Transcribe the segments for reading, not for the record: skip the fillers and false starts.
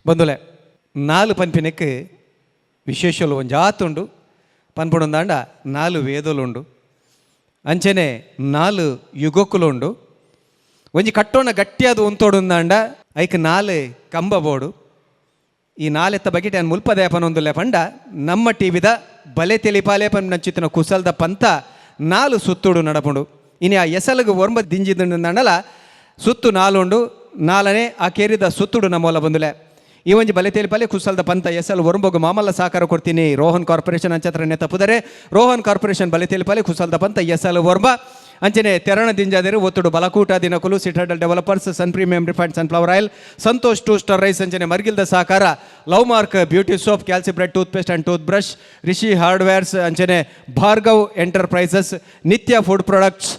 ಬಂದುಲೆ ನಾಲು ಪನ್ಪಿನಕ್ಕೆ ವಿಶೇಷಲು ಒಂದು ಜಾತುಂಡು ಪನ್ಪುಣಂದಾಂಡ ನಾಲು ವೇದಲುಂಡು ಅಂಚನೆ ನಾಲು ಯುಗಕ್ಕುಲುಂಡು ಒಂಜಿ ಕಟ್ಟೋಣ ಗಟ್ಟಿಯಾದ ಉಂತೋಡುಂದಾಂಡ ಐಕ್ ನಾಲು ಕಂಬ ಬೋಡು ಈ ನಾಲೆತ್ತ ಬಗೆಟ್ ಏನು ಮುಲ್ಪದೇಪನೊಂದುಲ್ಲೆ ಪಂಡ ನಮ್ಮ ಟಿವಿದ ಬಲೆ ತೆಲಿಪಾಲೇಪನ್ ನಂಚಿತ್ತಿನ ಕುಸಲ್ದ ಪಂತ ನಾಲು ಸುತ್ತುಡು ನಡಪುಂಡು ಇನ್ನು ಆ ಎಸಲಿಗೆ ಒರ್ಮ ದಿಂಜಿದಂಡಲ ಸುತ್ತು ನಾಲುಂಡು ನಾಲನೇ ಆ ಕೇರಿದ ಸುತ್ತುಡು ನಮ್ಮೊಲ ಬಂದುಲೆ ಈ ಒಂಜಿ ಬಲೆ ತೆಲಿಪಾಲೆ ಕುಸಲ್ದ ಪಂತ ಎಸಲ್ ಒರಂಬೋಗು ಮಾಮಲ್ಲ ಸಹಕಾರ ಕೊಡ್ತೀನಿ ರೋಹನ್ ಕಾರ್ಪೊರೇಷನ್ ಅಂಚತ್ರನೆ ತಪ್ಪುದರೆ ರೋಹನ್ ಕಾರ್ಪೊರೇಷನ್ ಬಲೆ ತೆಲಿಪಾಲೆ ಕುಸಲ್ದ ಪಂತ ಎಸಲ್ ಒರ್ಮ ಅಂಚನೆ ತೆರಣ ದಿಂಜಾದಿರು ಒತ್ತುಡು ಬಲಕೂಟ ದಿನಕುಲು citadel developers sun premium refined sunflower oil Santosh 2 star rice ಅಂಚನೆ ಮರ್ಗಿಲ್ದ ಸಹಕಾರ ಲವ್ ಮಾರ್ಕ್ ಬ್ಯೂಟಿ ಸೋಪ್ ಕ್ಯಾಲ್ಸಿ bread toothpaste and toothbrush Rishi hardwares ಅಂಚನೆ Bhargav enterprises Nitya food products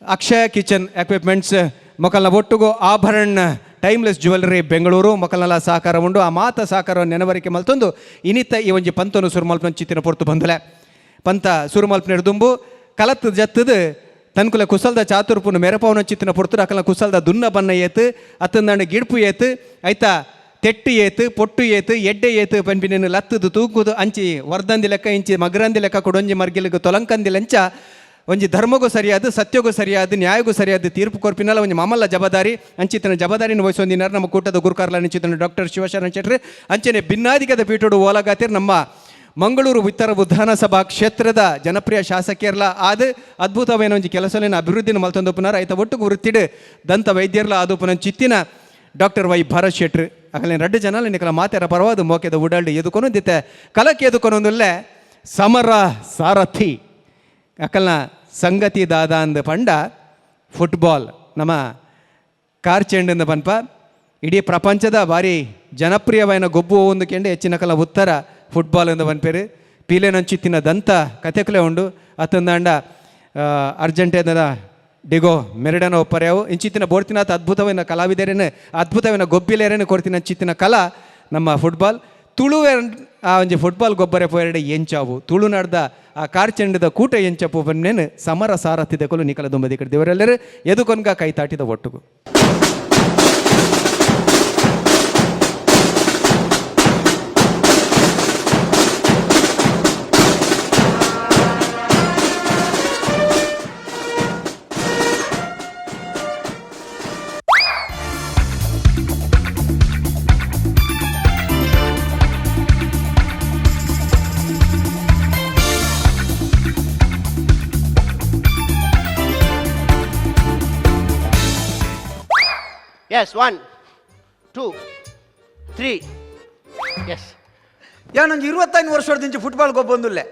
Akshaya kitchen equipments ಮೊಕಲ್ನ ಒಟ್ಟುಗು ಆಭರಣ ಟೈಮ್ಲೆಸ್ ಜ್ಯುವೆಲ್ಲರಿ ಬೆಂಗಳೂರು ಮೊಕಲ್ನಲ್ಲ ಸಹಕಾರ ಉಂಡು ಆ ಮಾತ ಸಹಕಾರವನ್ನು ನೆನವರಿಕೆ ಮಲ್ತೊಂದು ಇನಿತ್ತ ಈ ಒಂಜಿ ಪಂತನು ಸುರುಮಲ್ಪನ ಚಿತ್ತಿನ ಪೊರ್ತು ಬಂದಲೆ ಪಂತ ಸುರುಮಲ್ಪನ ದುಂಬು ಕಲತ್ತು ಜತ್ತದು ತನ್ಕುಲ ಕುಸಲ್ದ ಚಾತುರ್ಪುನ ಮೆರಪವನ ಚಿತ್ತಿನ ಪೊರ್ತು ಅಕಲ್ನ ಕುಸಲ್ದ ದುನ್ನ ಬನ್ನ ಏತು ಅತ್ತಂದಾಂಡ ಗಿಡ್ಪು ಏತು ಐತ ತೆಟ್ಟು ಏತು ಪೊಟ್ಟು ಏತು ಎಡ್ಡೆ ಏತು ಪನ್ಪಿನ ಲತ್ತದು ತೂಕುದು ಅಂಚಿ ವರ್ದಂದಿ ಲೆಕ್ಕ ಇಂಚಿ ಮಗರಂದಿ ಲೆಕ್ಕ ಕೊಡೊಂಜಿ ಮರ್ಗಿಲಿಗೆ ತೊಲಂಕಂದಿ ಲಂಚ ಒಂಜಿ ಧರ್ಮಗೂ ಸರಿಯಾದ ಸತ್ಯಗೂ ಸರಿಯಾದ ನ್ಯಾಯಗೂ ಸರಿಯಾದ ತೀರ್ಪು ಕೊರ್ಪಿನಲ್ಲ ಒಂಜಿ ಮಾಮಲ್ಲ ಜವಾಬ್ದಾರಿ ಅಂಚಿತನ ಜವಾಬ್ದಾರಿನ ವಹಿಸೊಂದಿನಾರು ನಮ್ಮ ಕೂಟದ ಗುರುಕಾರ್ಲ ಅಂಚಿತನ ಡಾಕ್ಟರ್ ಶಿವಶರಣ ಶೆಟ್ಟಿ ಅಂಚನೆ ಭಿನ್ನಾಧಿಕದ ಪೀಠೋಡು ಓಲಾಗಾತಿರ್ ನಮ್ಮ ಮಂಗಳೂರು ಉತ್ತರ ವಿಧಾನಸಭಾ ಕ್ಷೇತ್ರದ ಜನಪ್ರಿಯ ಶಾಸಕಿಯರ್ಲ ಆದ ಅದ್ಭುತವೇನೋ ಒಂಜಿ ಕೆಲಸಲೇನ ಅಭಿವೃದ್ಧಿನ ಮಲ್ತೊಂದುಪುನಾರ ಐತ ಒಟ್ಟುಗು ವೃತ್ತಿಡ್ ದಂತ ವೈದ್ಯರ್ಲ ಆದುಪುನ ಚಿತ್ತಿನ ಡಾಕ್ಟರ್ ವೈ ಭಾರತ್ ಶೆಟ್ಟಿ ಅಕಲೇನು ರಡ್ಡು ಜನ ನಿಕಲ ಮಾತೆರ ಪರವಾದ ಮೋಕೆದ ಉಡಾಲ್ಡ್ ಎದುಕೊನೊಂದಿತ್ತೆ ಕಲಕ್ಕೆ ಎದುಕೊನೊಂದುಲ್ಲೆ ಸಮರ ಸಾರಥಿ ಅಕಲ್ನ ಸಂಗತಿ ದಾದ ಅಂದ ಪಂಡ ಫುಟ್ಬಾಲ್ ನಮ್ಮ ಕಾರ್ ಚೆಂಡಿಂದ ಪನ್ಪ ಇಡೀ ಪ್ರಪಂಚದ ಭಾರಿ ಜನಪ್ರಿಯವಾದ ಗೊಬ್ಬು ಒಂದು ಕೆಂಡು ಹೆಚ್ಚಿನ ಕಲ ಉತ್ತರ ಫುಟ್ಬಾಲ್ ಎಂದು ಪನ್ಪೇರು ಪೀಲೆನಂಚಿತ್ತಿನ ದಂತ ಕಥೆಕಲೆ ಉಂಡು ಅತ್ತಂದಾಂಡ ಅರ್ಜೆಂಟೀನಾದ ಡಿಗೋ ಮೆರಿಡನೋ ಒಪ್ಪರ್ಯಾವು ಇಂಚಿತ್ತಿನ ಬೋಡ್ತಿನಾಥ ಅದ್ಭುತವಾದ ಕಲಾವಿದರೇನು ಅದ್ಭುತವಾದ ಗೊಬ್ಬಿಲೇರೇನು ಕೊಡ್ತಿನ ಚಿತ್ತಿನ ಕಲಾ ನಮ್ಮ ಫುಟ್ಬಾಲ್ ತುಳುವೆ ಆ ಒಂಜಿ ಫುಟ್ಬಾಲ್ ಗೊಬ್ಬರ ಪೋಯರಡೆ ಎಂಚಾವು ತುಳುನಾಡ್ದ ಆ ಕಾರ್ ಚೆಂಡದ ಕೂಟ ಎಂಚಪ್ಪು ಬನ್ನೇನು ಸಮರ ಸಾರಥಿದ ಕೊಲು ನಿಕಲ ದುಂಬದಿ ಕಡೆ ದೇವರೆಲ್ಲರೂ ಎದುಕೊನ್ಗ ಕೈ ತಾಟಿದ ಒಟ್ಟುಗು Yes, 1, 2, 3. Yes. ನಂಗೆ 25 ವರ್ಷದಿಂದ ಫುಟ್ಬಾಲ್ ಬಂದುಲ್ಲೆ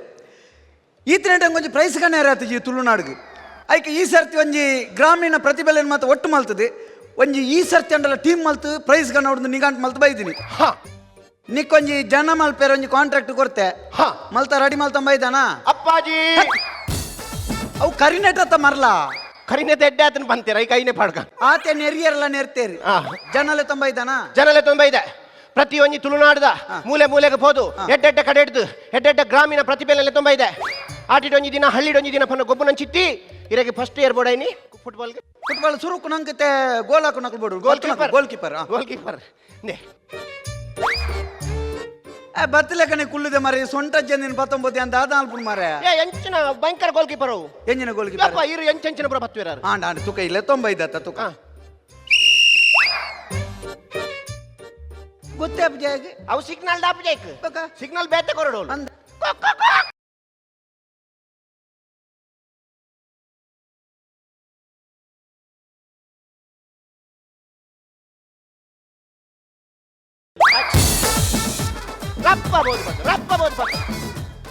ಈತನ ಒಂಜಿ ಪ್ರೈಸ್ ಕಣ್ಣೇರ ಆತಜಿ ತುಳುನಾಡಿಗೆ ಐಕೆ ಈ ಸರ್ತಿ ಒಂಜಿ ಗ್ರಾಮೀಣ ಪ್ರತಿಭೆಯನ್ನು ಮಾತ್ರ ಒಟ್ಟು ಮಲ್ತದೆ ಒಂಜಿ ಈ ಸರ್ತಿ ಅಂಡಲ್ಲ ಟೀಮ್ ಮಲ್ತು ಪ್ರೈಸ್ ಕಣ್ಣ ಹೊಡೆದು ನಿಗಾಂಟ್ ಮಲ್ತು ಬೈದಿನಿ ನಿಕ್ಕೊಂಜಿ ಜನ ಮಲ್ಪೇರ ಒಂಜಿ ಕಾಂಟ್ರಾಕ್ಟ್ ಕೊಡ್ತೆ ಮಲ್ತ ರೆಡಿ ಮಲ್ತ ಬೈದಾನ ಅಪ್ಪಾಜಿ ಅವು ಕರಿನೆಟ್ ಮರ್ಲಾ ಕರಿನೆ ಎಡ್ಡೆ ಆತನ ಬಂತೀರ ಈ ಕೈನೇ ಪಾಡ್ಕ ಆತೆ ನೆರಿಯರೆಲ್ಲ ನೆರ್ತೇರಿ ಜನಲೆ ತೊಂಬೈದಾನ ಜನಲೆ ತೊಂಬೈದೆ ಪ್ರತಿ ಒಂಜಿ ತುಳುನಾಡ್ದ ಮೂಲೆ ಮೂಲೆಗೆ ಹೋದು ಎಡ್ಡೆಡ್ಡ ಕಡೆ ಹಿಡ್ದು ಎಡ್ಡೆಡ್ಡ ಗ್ರಾಮೀಣ ಪ್ರತಿಭೆಲೆಲ್ಲ ತೊಂಬೈದೆ ಆಟಿಡ್ ಒಂಜಿ ದಿನ ಹಳ್ಳಿಡ್ ಒಂಜಿ ದಿನ ಪನ್ನ ಗೊಬ್ಬನ ಚಿತ್ತಿ ಇರಗೆ ಫಸ್ಟ್ ಇಯರ್ ಬೋಡೈನಿ ಫುಟ್ಬಾಲ್ಗೆ ಫುಟ್ಬಾಲ್ ಸುರುಕು ನಂಗೆ ಗೋಲ್ ಹಾಕು ನಕಲ್ ಬೋಡು ಗೋಲ್ ಕೀಪರ್ ಬತ್ತಲೆಕ್ಕನೆ ಕುಳ್ಳಿದೆ ಮಾರೆ ಸೊಂಟ ಜಂದಿನ 19 ಅಂತ ಆದ ಅಲ್ಪುನ್ ಮಾರೆ ಎಂಚಿನ ಭಯಂಕರ ಗೋಲ್ ಕೀಪರ್ ಅವು ಎಂಜಿನ ಗೋಲ್ ಕೀಪರ್ ಇರು ಎಂಚೆಂಚಿನ ಬರ ಬತ್ತುವಿರಾರು ಆಂಡ ತುಕ ಇಲ್ಲ 95 ತುಕ ಗೊತ್ತೇ ಅಪ್ಜಾಗ ಅವು ಸಿಗ್ನಲ್ ದಾಪ್ಜೇಕ್ ಸಿಗ್ನಲ್ ಬೇತೆ ಕೊರಡು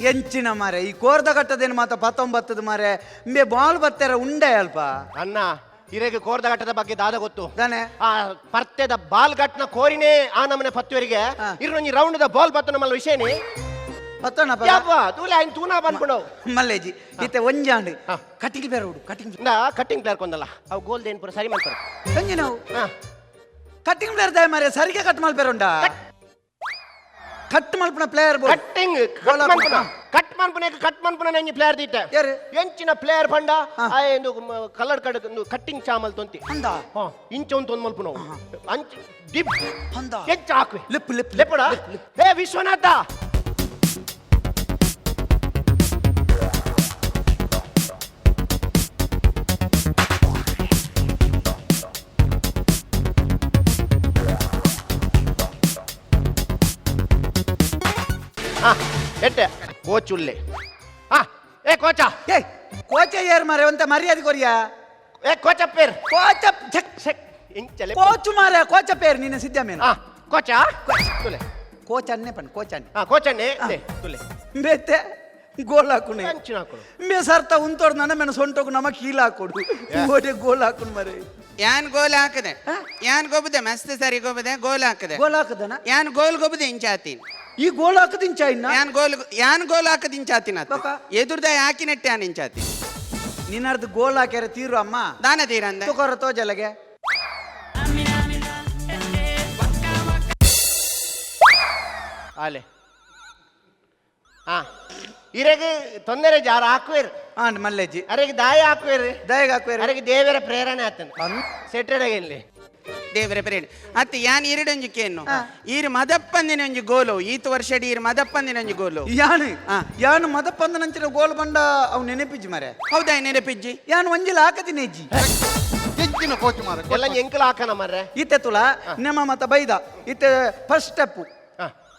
ಎಂಚಿನ ಮಾರೆ ಈ ಕೋರ್ದ ಕಟ್ಟದೇನು ಮಾತ 19 ಮಾರೆ ಇಂಬೆ ಬಾಲ್ ಬತ್ತಾರ ಉಂಡೆ ಅಲ್ಪ ಅನ್ನ ಇರೆಗೆ ಕೋರ್ದ ಘಟ್ಟದ ಬಗ್ಗೆ ದಾದ ಗೊತ್ತು ತಾನೆ ಆ ಪರ್ತೆದ ಬಾಲ್ ಘಟ್ನ ಕೋರಿನೇ ಆ ನಮ್ಮನೆ ಪತ್ತುವರಿಗೆ ಇರೊಂಜಿ ರೌಂಡ್ ದ ಬಾಲ್ ಬತ್ತು ನಮ್ಮಲ್ಲ ವಿಷಯನಿ ಪತ್ತನ ಯಾಪ ತೂಲೆ ಆಯ್ತು ತೂನಾ ಬಂದ್ಬಿಡು ಮಲ್ಲೇಜಿ ಈತೆ ಒಂಜಾಂಡ್ ಕಟಿಂಗ್ ಬೇರೆ ಹುಡು ಕಟ್ಟಿಂಗ್ ಪ್ಲೇಯರ್ ಕೊಂದಲ್ಲ ಅವು ಗೋಲ್ ದೇನ್ ಪುರ ಸರಿ ಮಾಡ್ತಾರೆ ಸಂಜೆ ನಾವು ಕಟಿಂಗ್ ಪ್ಲೇಯರ್ ದಾಯ ಮಾರೆ ಸರಿಗೆ ಕಟ್ ಮಲ್ಪೇರ ಉಂಡಾ ಕಟ್ ಮಲ್ಪನ ಪ್ಲೇಯರ್ ಬೋರ್ಡ್ ಕಟ್ಟಿಂಗ್ ಗೋಲ್ ಹಾಕುನ. ಕಟ್ ಮನ್ಪುನ ನಂಜಿ ಪ್ಲೇಯರ್ ದೀಟ ಯಾರು? ಎಂಚಿನ ಪ್ಲೇಯರ್ ಪಂಡ ಆಯ್ ಕಲರ್ ಕಡ್ ಕಟ್ಟಿಂಗ್ ಚಾಮಲ್ ತೊಂತಿ ಅಂದ ಇಂಚ ಒಂದು ಮಲ್ಪು ನಾವು ಅಂಚ ಡಿಪ್ ಅಂದ ಎಂಚ ಹಾಕ್ವೆ ಲಿಪ್ ಲಿಪ್ ಲೆಪಡ ಹೇ ವಿಶ್ವನಾಥ ಎಟ್ಟೆ ಕೋಚ್ ಉಲ್ಲೆ ಏ ಕೋಚ ಏ ಕೋಚ ಯಾರು ಮಾರೆ ಒಂತ ಮರ್ಯಾದೆ ಕೊರಿಯಾ ಏ ಕೋಚ ಪೇರ್ ಕೋಚ ಇಂಚಲೆ ಕೋಚು ಮಾರೆ ಕೋಚ ಪೇರ್ ನಿನ್ನ ಸಿದ್ಧಾಮೇನ ಕೋಚ ತುಲೆ ಕೋಚ ಅನ್ನೆ ಪನ್ ಕೋಚ ಅನ್ನೆ ಕೋಚನ್ನೇ ತುಲೆ ಬೇತೆ ಗೋಲ್ ಹಾಕುನೆ ಅಂಚಿನ ಹಾಕೊಡು ಮೇ ಸರ್ತ ಉಂತೋಡ್ ನನ್ನ ಮೆನ ಸೊಂಟೋಗು ನಮ ಕೀಲ ಹಾಕೊಡು ಓಡೆ ಗೋಲ್ ಹಾಕುನ್ ಮರೆ ಯಾನ್ ಗೋಲ್ ಹಾಕದೆ ಯಾನ್ ಗೊಬ್ಬದೆ ಮಸ್ತ್ ಸರಿ ಗೊಬ್ಬದೆ ಗೋಲ್ ಹಾಕದೆ ಗೋಲ್ ಹಾಕದನ ಯಾನ್ ಗೋಲ್ ಗೊಬ್ಬದೆ ಇಂಚಾತೀನಿ ಈ ಗೋಲ್ ಹಾಕದ ಇಂಚ ಇನ್ನ ಯಾನ್ ಗೋಲ್ ಹಾಕದ ಇಂಚಾತೀನಿ ಬಕ. ಎದುರ್ದ ಹಾಕಿನೆಟ್ಟೆ ಯಾನ್ ಇಂಚಾತೀನಿ ನಿನ್ನರ್ದು ಗೋಲ್ ಹಾಕ್ಯಾರ ತೀರು ಅಮ್ಮ ದಾನ ತೀರಂದ ತುಕೋರ ತೋಜಲಗೆ ಆಲೆ ಇರೆಗೆ ತೊಂದರೆ ಜಾರ ಹಾಕುವೇರು ಮಲ್ಲೆಜ್ಜಿ ಅರೆಗೆ ದಾಯ ಹಾಕುವೇರು ದಯಗ ಹಾಕ್ವೇರ ಅರೆಗೆ ದೇವರ ಪ್ರೇರಣೆ ಆತನು ಸೆಟೆಡಗೆ ಇಲ್ಲಿ ದೇವರ ಪರೇಡ್ ಅತ್ತ ಯಾನ್ ಇರಡೊಂಜಿ ಕೇನು ಈರ್ ಮದಪ್ಪಂದಿನ ಒಂಜಿ ಗೋಲು ಈತ ವರ್ಷಡಿ ಈರ್ ಮದಪ್ಪಂದಿನ ಒಂಜಿ ಗೋಲು ಯಾನು ಯಾನು ಮದಪ್ಪಂದ ನಂಚಿನ ಗೋಲ್ ಬಂಡ ಅವ್ ನೆನಪಿಜ್ಜಿ ಮರೆ ಹೌದಾ ನೆನಪಿಜ್ಜಿ ಯಾನು ಒಂಜಿಲ ಹಾಕದಿನ ಇಜ್ಜಿ ಹೆಚ್ಚಿನ ಕೋಚ್ ಮಾರ ಎಲ್ಲ ಎಂಕಲ್ ಹಾಕನ ಮರ್ರೆ ಇತ್ತೆ ತುಲ ನಿಮ್ಮ ಮತ ಬೈದ ಇತ್ತೆ first step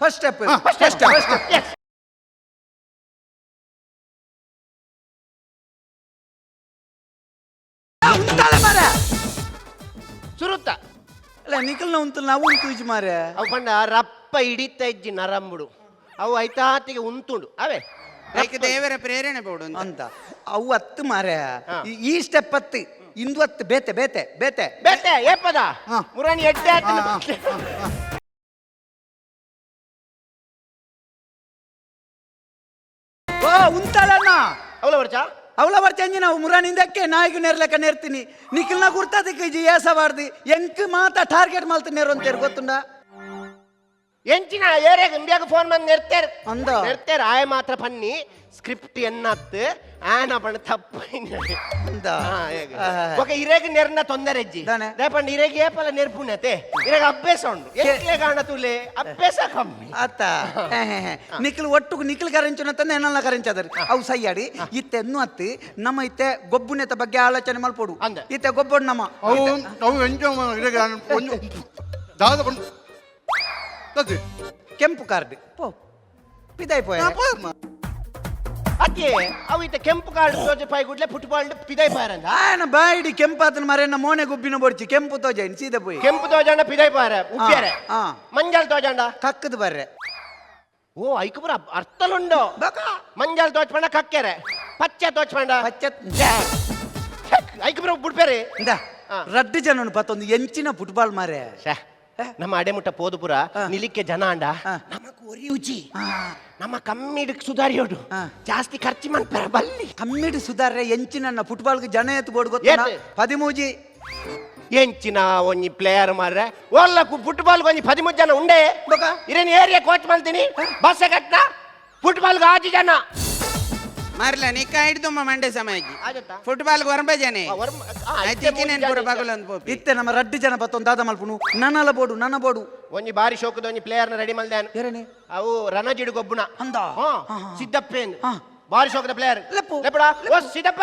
first step Yes. ಮರೆ ಸುರುತ್ತ ಅಲ್ಲ ನಿಖಲ್ನ ಉಂತಲ್ ನಾವು ಉಂತು ಇಜ್ಜಿ ಮಾರೆ ಅವು ಪಂಡ ರಪ್ಪ ಹಿಡಿತ ಇಜ್ಜಿ ನರಂಬುಡು ಅವು ಐತಾತಿಗೆ ಉಂತುಂಡು ಅವೇ ಅದಕ್ಕೆ ದೇವರ ಪ್ರೇರಣೆ ಬೋಡು ಅಂತ ಅಂತ ಅವು ಹತ್ತು ಮಾರೆ ಈ ಸ್ಟೆಪ್ ಹತ್ತು ಇಂದು ಹತ್ತು ಬೇತೆ ಬೇತೆ ಬೇತೆ ಬೇಟೆ ಏಪದ ಮುರಾಣಿ ಎಡ್ಡೆ ಆತನ ಓ ಉಂತಲಣ್ಣ ಅವಳ ವರ್ಷ ಅವಳ ಬರ್ಚಂಜಿ ನಾವು ಮುರಾನಿಂದಕ್ಕೆ ನಾಯಿಗೂ ನೆರ್ಲೆಕ್ಕ ನೆರ್ತೀನಿ ನಿಖಿಲ್ನ ಗುರ್ತದಕ್ಕೆ ಇಜ್ಜಿ ಏಸಬಾರ್ದು ಎಂಕ್ ಮಾತ ಟಾರ್ಗೆಟ್ ಮಾಲ್ತ ನೇರು ಅಂತೇರು ಗೊತ್ತುಂಡ ಎಂಚಿನ ಏರಿಯಾಗ ಇಂಡಿಯಾಗ ಫೋನ್ ಬಂದು ನೆರ್ತೇರ್ ಅಂದ ನೆರ್ತೇರ್ ಆಯ ಮಾತ್ರ ಪನ್ನಿ ಸ್ಕ್ರಿಪ್ಟ್ ಎನ್ನತ್ತು ಆನ ಪಂಡ ತಪ್ಪ ಅಂದ ఒక ఇరేగి నెర్న తొందరెజ్జి దానే. రేపండి ఇరేగి ఏపల నేర్పునతే ఇరేగి అభ్యాస ఉండు ఎట్లే కాణతులే అభ్యాಸ కమ్మి ಆತ ನಿಖಿಲ್ ಒಟ್ಟು ನಿಖಿಲ್ ಕರೆಂಚುನ ತಂದೆ ಏನಲ್ಲ ಕರೆಂಚದರ್ ಅವು ಸಯ್ಯಾಡಿ ಇತ್ತೆ ಎನ್ನು ಹತ್ತಿ ನಮ್ಮ ಇತ್ತೆ ಗೊಬ್ಬುನೆತ ಬಗ್ಗೆ ಆಲೋಚನೆ ಮಲ್ಪೋಡು ಅಂದೆ. ಇತ್ತೆ ಗೊಬ್ಬೊಡು ನಮ್ಮ ಅವು ಎಂಜ ದಾದ ಕೊಂಡು ಕೆಂಪು ಕಾರ್ಡ್ ಪೋ ಪಿದಾಯ್ ಪೋಯ ಅದೇ ಅವು ಇತ್ತ ಕೆಂಪು ಕಾರ್ಡ್ ತೋಜ ಪೈ ಗುಡ್ಲೆ ಫುಟ್ಬಾಲ್ ಪಿದೈ ಪಾರಂದ ಆಯನ ಬಾಯಿಡಿ ಕೆಂಪು ಆತನ ಮರೆಯನ್ನ ಮೋನೆ ಗುಬ್ಬಿನ ಬೊಡ್ಚಿ ಕೆಂಪು ತೋಜೈನ್ ಸೀದಾ ಪೋಯಿ ಕೆಂಪು ತೋಜಂಡ ಪಿದೈ ಪಾರ ಉಪ್ಪ್ಯಾರೆ ಆ. ಮಂಜಾಲ್ ತೋಜಂಡ ಕಕ್ಕದ ಬರ್ರೆ ಓ ಐಕುಪುರ ಅರ್ಥಲುಂಡು ಬಕ ಮಂಜಾಲ್ ತೋಚ್ಪಂಡ ಕಕ್ಕೆರೆ ಪಚ್ಚೆ ತೋಚ್ಪಂಡ ಪಚ್ಚ ಐಕುಪುರ ಬುಡ್ಪೇರೆ ಇಂದ ರಡ್ಡು ಜನನು ಪತ್ತೊಂದು ಎಂಚಿನ ಫುಟ್ಬಾಲ್ ಮಾರೆ ನಮ್ಮ ಅಡೆಮುಟ್ಟ ಪೋದುಪುರ ನಿಲಿಕ್ಕೆ ಜನ ಅಂಡ ನಮಕ್ ಒರಿ ಉಜಿ ನಮ್ಮ ಕಮ್ಮಿಡ್ ಸುಧಾರಿಯೋಡು ಜಾಸ್ತಿ ಖರ್ಚು ಮಾಡ್ತಾರ ಬಲ್ಲಿ ಕಮ್ಮಿಡಿ ಸುಧಾರೆ ಎಂಚಿನ ಫುಟ್ಬಾಲ್ಗೆ ಜನ ಎತ್ತು ಬೋರ್ಡ್ ಗೊತ್ತ ಏತ್? 13 ಎಂಚಿನ ಒಂಜಿ ಪ್ಲೇಯರ್ ಮಾರ್ರೆ ಒಲ್ಲ ಫುಟ್ಬಾಲ್ ಒಂಜಿ 13 ಜನ ಉಂಡೆ ಬೊಕ? ಇರೇನ್ ಏರಿಯಾ ಕೋಚ್ ಮಾಡ್ತೀನಿ ಬಸ್ ಕಟ್ನ ಫುಟ್ಬಾಲ್ 6 ಜನ ಮಾರ್ಲ ನಿಕ್ಕ ಹಿಡ್ದುಮ್ಮ ಮಂಡೆ ಸಮಯಜಿ ಆಜತ್ತಾ? ಫುಟ್ಬಾಲ್ ಗೊರಂಬಜನೆ ಅಜ್ಜಿಕಿನೇನ್ ಪೂರ ಬಗಲೊಂದು ಪೋಪಿ ಇತ್ತೆ ನಮ್ಮ ರಡ್ಡು ಜನ ಪತ್ತೊಂದು ದಾದ ಮಲ್ಪುನು ನನ್ನಲ ಬೋಡು ನನ್ನ ಬೋಡು ಒಂಜಿ ಬಾರಿ ಶೋಕದ ಒಂಜಿ ಪ್ಲೇಯರ್ ನ ರೆಡಿ ಮಲ್ದಾನ ಏರೇನೆ ಅವು ರಣಜಿಡು ಗೊಬ್ಬುನ ಅಂದ ಸಿದ್ದಪ್ಪೇನ್ ಹಾ. ಬಾರಿ ಶೋಕದ ಪ್ಲೇಯರ್ ಲೆಪ್ಪು. ಲೆಪ್ಪಡ ಓ ಸಿದ್ದಪ್ಪ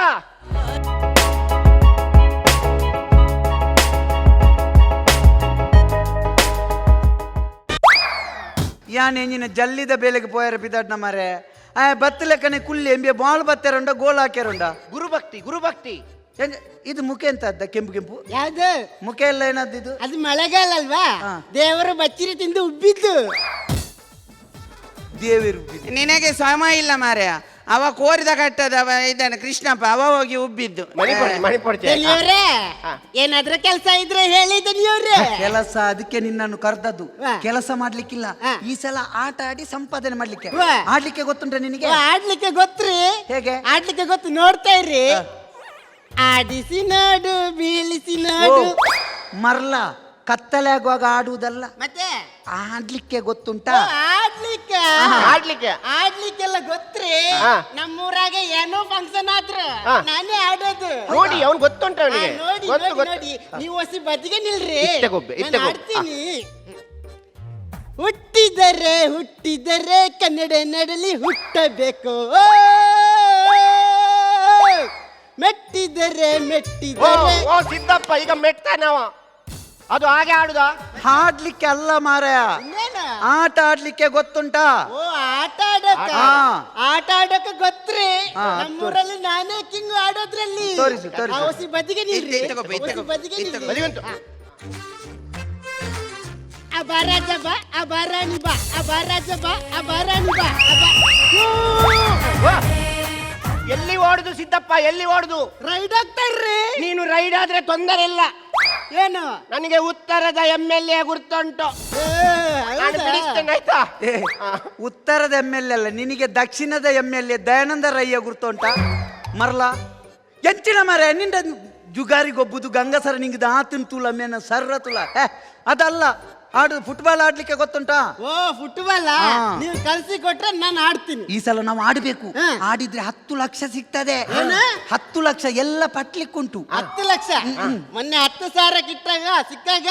ಯಾನ್ ಎಂಜಿನ ಜಲ್ಲಿದ ಬೇಲೆಗೆ ಪೋಯರ ಬಿದ್ದಾಡ್ನ ಮಾರೆ ಆ ಬತ್ತ ಲೆಕ್ಕನೆ ಕುಲ್ಲಿ ಎಂಬೆ ಬಾಲ್ ಬತ್ತಾರಂಡ ಗೋಲ್ ಹಾಕ್ಯಾರಂಡ ಗುರುಭಕ್ತಿ ಇದು ಮುಖ ಎಂತ ಅದ್ದ ಕೆಂಪು ಕೆಂಪು ಯಾವ್ದು ಮುಖ ಎಲ್ಲ ಏನದ್ದು ಇದು ಅದು ಮಳೆಗಾಲ ಅಲ್ವಾ ಹಾ. ದೇವರು ಬಚ್ಚಿರಿ ತಿಂದು ಉಬ್ಬಿದ್ದು ದೇವರು ನಿನಗೆ ಸಮ ಇಲ್ಲ ಮಾರ್ಯ ಅವ ಕೋರಿದ ಕಟ್ಟದ ಅವ ಇದ್ದಾನೆ ಕೃಷ್ಣಪ್ಪ ಅವ ಹೋಗಿ ಉಬ್ಬಿದ್ದು ಮಣಿಪುರ ದನಿಯವ್ರೆ ಹಾ. ಏನಾದ್ರೂ ಕೆಲಸ ಇದ್ರೆ ಹೇಳಿ ದನಿಯವ್ರೆ ಕೆಲಸ ಅದಕ್ಕೆ ನಿನ್ನನ್ನು ಕರೆದದ್ದು ವಾ. ಕೆಲಸ ಮಾಡ್ಲಿಕ್ಕಿಲ್ಲ ಹಾ. ಈ ಸಲ ಆಟ ಆಡಿ ಸಂಪಾದನೆ ಮಾಡ್ಲಿಕ್ಕೆ ವಾ. ಆಡ್ಲಿಕ್ಕೆ ಗೊತ್ತುಂಟ ನಿನಗೆ ಆಡ್ಲಿಕ್ಕೆ ಗೊತ್ತ್ರಿ ಹೇಗೆ? ಆಡ್ಲಿಕ್ಕೆ ಗೊತ್ತು ನೋಡ್ತಾ ಇರ್ರಿ ಆಡಿಸಿ ನೋಡು ಬೀಳಿಸಿ ಓ, ನೋಡು ಮರ್ಲ ಕತ್ತಲೆ ಆಗುವಾಗ ಆಡುವುದಲ್ಲ, ಮತ್ತೆ ಆಡ್ಲಿಕ್ಕೆ ಗೊತ್ತುಂಟಾ? ಆಡ್ಲಿಕ್ಕೆ ಆಡ್ಲಿಕ್ಕೆ ಆಡ್ಲಿಕ್ಕೆಲ್ಲ ಗೊತ್ತ್ರಿ. ಹಾ. ನಮ್ಮೂರಾಗ ಏನೋ ಫಂಕ್ಷನ್ ಆದ್ರ ಹಾ. ನಾನೇ ಆಡೋದು. ನೋಡಿ ಅವ್ನು ಗೊತ್ತುಂಟ ಹಾ, ಅವನಿಗೆ ನೋಡಿ ಗೊತ್ತು ನೋಡಿ ಗೊತ್ತು ನೋಡಿ ನೀವು ಹೊಸಿ ಬದಿಗೆ ನಿಲ್ರಿ. ಇತ್ತೆ ಗೊಬ್ಬೆ, ಇತ್ತೆ ನಾನು ಗೊಬ್ಬೆ. ಆಡ್ತೀನಿ. ಹುಟ್ಟಿದರೆ ಹುಟ್ಟಿದರೆ ಕನ್ನಡ ನಡಲಿ ಹುಟ್ಟಬೇಕು, ಮೆಟ್ಟಿದರೆ ಓ ಮೆಟ್ಟಿದರೆ. ಓ ಸಿದ್ದಪ್ಪ ಈಗ ಮೆಟ್ತಾನವ. ಅದು ಹಾಗೆ ಆಡುದಾ? ಹಾಡ್ಲಿಕ್ಕೆ ಅಲ್ಲ ಮಾರಾಯ, ಇನ್ನೇನು? ಆಟ ಆಡ್ಲಿಕ್ಕೆ ಗೊತ್ತುಂಟಾ? ಓ ಆಟ ಆಡಕ ಹಾ. ಆಟ ಆಡಕ ಗೊತ್ತ್ರಿ. ಹಾ, ನಮ್ಮೂರಲ್ಲಿ ನಾನೇ ಕಿಂಗ್ ಆಡೋದ್ರಲ್ಲಿ. ತೋರಿಸು, ತೋರಿಸು. ಆ ಹೊಸಿ ಬದಿಗೆ ನಿಲ್ರಿ. ಇತ್ತೆ ತಗೋ, ಇತ್ತೆ ಹೊಸಿ ತಗೋ, ಬದಿಗೆ ಇತ್ತೆ ನಿಲ್ರಿ. ಬದಿಗಂತು. ಅಬಾರಾಜ ಬಾ ಅಬಾರಾಣಿ ಬಾ ಅಬಾರಾಜ ಬಾ ಅಬಾರಾಣಿ ಬಾ ವಾ. ಎಲ್ಲಿ ಓಡುದು ಸಿದ್ದಪ್ಪ, ಎಲ್ಲಿ ಓಡುದು? ರೈಡ್ ಆಗ್ತಾರ್ರಿ. ನೀನು ರೈಡ್ ಆದ್ರೆ ತೊಂದರೆ ಇಲ್ಲ. ಏನು? ನನಗೆ ಉತ್ತರದ MLA ಗುರ್ತುಂಟು. ಏ, ನಾನು ಹೌದಾ? ಬಿಡಿಸ್ತೇನೆ ಆಯ್ತಾ? ಏ, ಉತ್ತರದ MLA ಅಲ್ಲ, ನಿನಗೆ ದಕ್ಷಿಣದ MLA ದಯಾನಂದ ರಯ್ಯ ಗುರ್ತುಂಟಾ? ಮರಲ ಎಂಚಿನ ಮರ ನಿಂದ ಜುಗಾರಿ ಗೊಬ್ಬುದು ಗಂಗಸರ ನಿಂಗದ ಆತನ್ ತುಲ ಮೇನ ಸರ್ರ ತುಲ ಅದಲ್ಲ. ಆಡು ಫುಟ್ಬಾಲ್ ಆಡ್ಲಿಕ್ಕೆ ಗೊತ್ತುಂಟಾ? ಓ ಫುಟ್ಬಾಲ್ ಹಾ. ನೀವು ಕಲ್ಸಿ ಕೊಟ್ರೆ ನಾನು ಆಡ್ತೀನಿ. ಈ ಸಲ ನಾವು ಆಡ್ಬೇಕು. ಹಾ. ಆಡಿದ್ರೆ 10 ಲಕ್ಷ ಸಿಗ್ತದೆ. ಏನು? 10 ಲಕ್ಷ ಎಲ್ಲ ಪಟ್ಲಿಕ್ಕುಂಟು. 10 ಲಕ್ಷ. ಮೊನ್ನೆ 10,000 ಕಿಟ್ಟಾಗ ಸಿಕ್ಕಾಗ